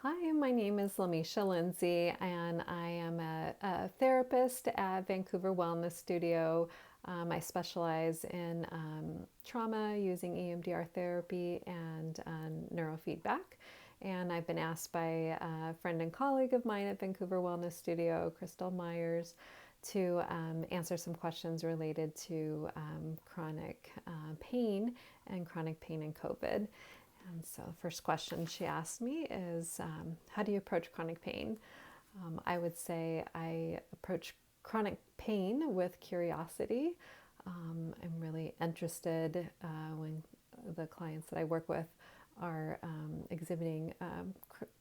Hi, my name is Lemecia Lindsey, and I am a therapist at Vancouver Wellness Studio. I specialize in trauma using EMDR therapy and neurofeedback. And I've been asked by a friend and colleague of mine at Vancouver Wellness Studio, Crystal Myers, to answer some questions related to chronic pain and chronic pain in COVID. And so, the first question she asked me is, how do you approach chronic pain? I would say I approach chronic pain with curiosity. I'm really interested when the clients that I work with are exhibiting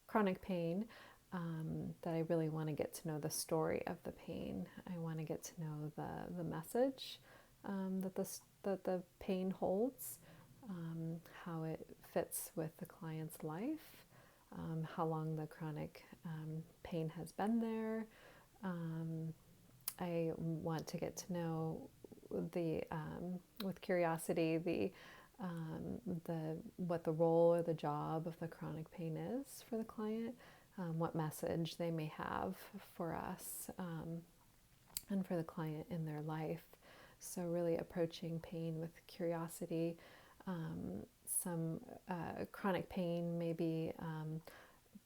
chronic pain, that I really want to get to know the story of the pain. I want to get to know the message that the pain holds, how it fits with the client's life, how long the chronic pain has been there. I want to get to know with curiosity, the what the role or the job of the chronic pain is for the client, what message they may have for us, and for the client in their life. So really approaching pain with curiosity. Some chronic pain may be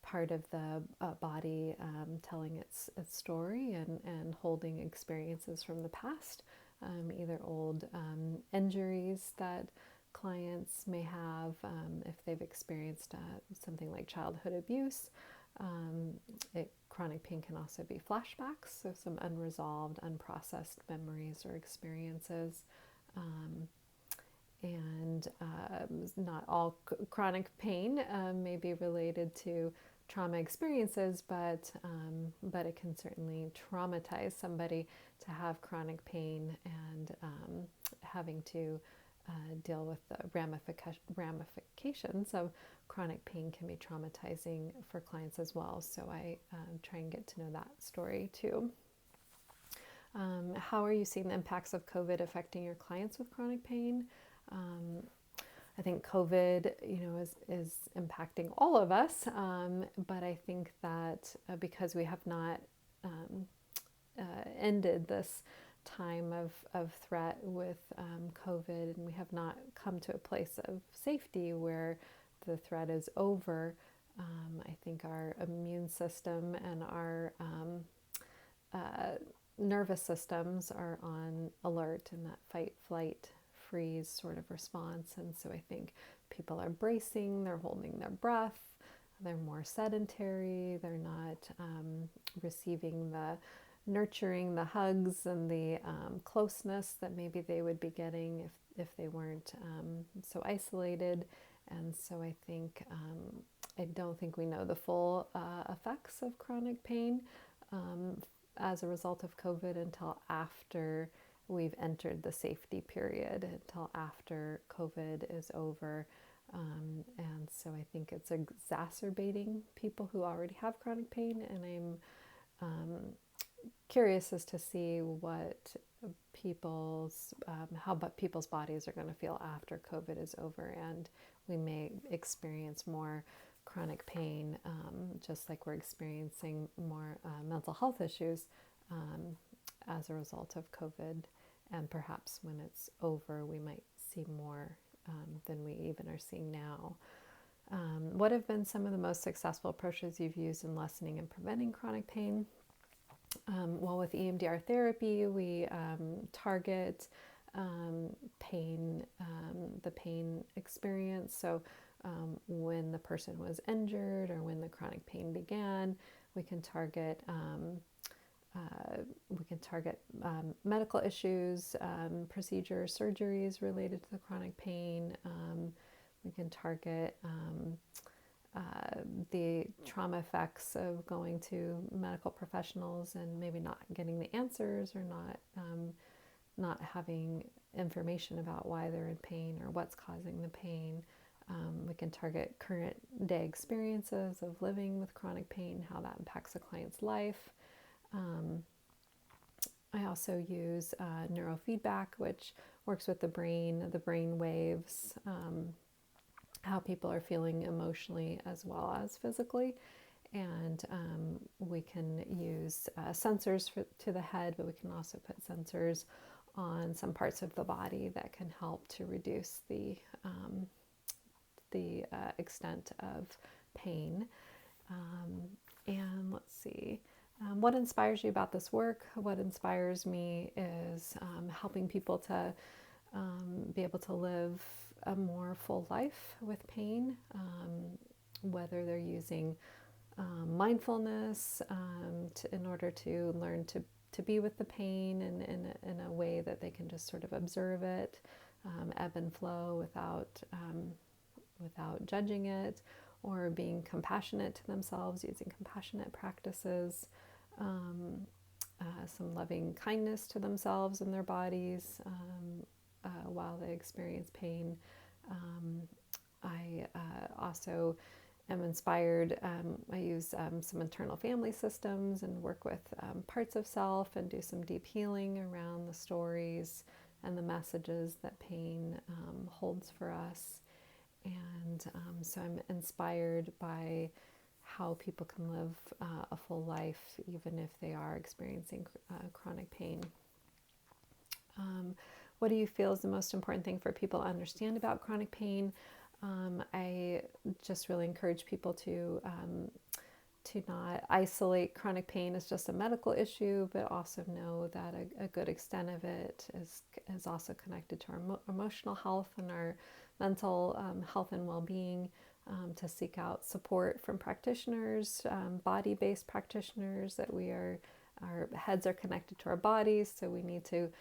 part of the body telling its story and holding experiences from the past, either old injuries that clients may have, if they've experienced something like childhood abuse. Chronic pain can also be flashbacks, so some unresolved, unprocessed memories or experiences. And not all chronic pain may be related to trauma experiences, but it can certainly traumatize somebody to have chronic pain, and having to deal with the ramifications of chronic pain can be traumatizing for clients as well. So I try and get to know that story too. How are you seeing the impacts of COVID affecting your clients with chronic pain? I think COVID, is impacting all of us, but I think that because we have not ended this time of threat with COVID, and we have not come to a place of safety where the threat is over, I think our immune system and our nervous systems are on alert in that fight, flight, freeze sort of response. And so I think people are bracing, they're holding their breath, they're more sedentary, they're not receiving the nurturing, the hugs, and the closeness that maybe they would be getting if they weren't so isolated. And so I don't think we know the full effects of chronic pain as a result of COVID until after we've entered the safety period, until after COVID is over. And so I think it's exacerbating people who already have chronic pain, and I'm curious as to see what how people's bodies are going to feel after COVID is over, and we may experience more chronic pain, just like we're experiencing more mental health issues as a result of COVID. And perhaps when it's over, we might see more than we even are seeing now. What have been some of the most successful approaches you've used in lessening and preventing chronic pain? Well, with EMDR therapy, we target pain, the pain experience. So when the person was injured or when the chronic pain began, we can target medical issues, procedures, surgeries related to the chronic pain. We can target the trauma effects of going to medical professionals and maybe not getting the answers, or not having information about why they're in pain or what's causing the pain. We can target current day experiences of living with chronic pain, how that impacts a client's life. I also use neurofeedback, which works with the brain waves, how people are feeling emotionally as well as physically. And we can use sensors to the head, but we can also put sensors on some parts of the body that can help to reduce the extent of pain. And let's see, what inspires you about this work? What inspires me is helping people to be able to live a more full life with pain, whether they're using mindfulness in order to learn to be with the pain in a way that they can just sort of observe it, ebb and flow without judging it, or being compassionate to themselves using compassionate practices, some loving kindness to themselves and their bodies while they experience pain. I also am inspired. I use some internal family systems and work with parts of self and do some deep healing around the stories and the messages that pain holds for us. And so I'm inspired by how people can live a full life even if they are experiencing chronic pain. What do you feel is the most important thing for people to understand about chronic pain? I just really encourage people to not isolate chronic pain as just a medical issue, but also know that a good extent of it is also connected to our emotional health and our mental health and well-being, to seek out support from practitioners, body-based practitioners, that our heads are connected to our bodies, so we need to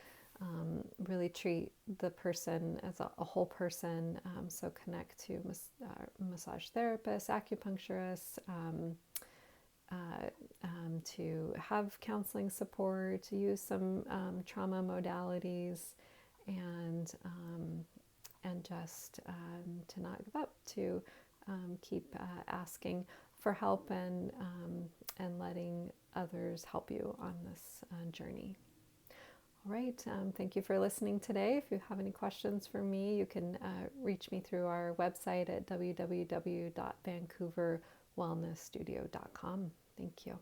really treat the person as a whole person. So connect to massage therapists, acupuncturists, to have counseling support, to use some trauma modalities, and just to not give up, to keep asking for help and letting others help you on this journey. All right, thank you for listening today. If you have any questions for me, you can reach me through our website at www.vancouverwellnessstudio.com. Thank you.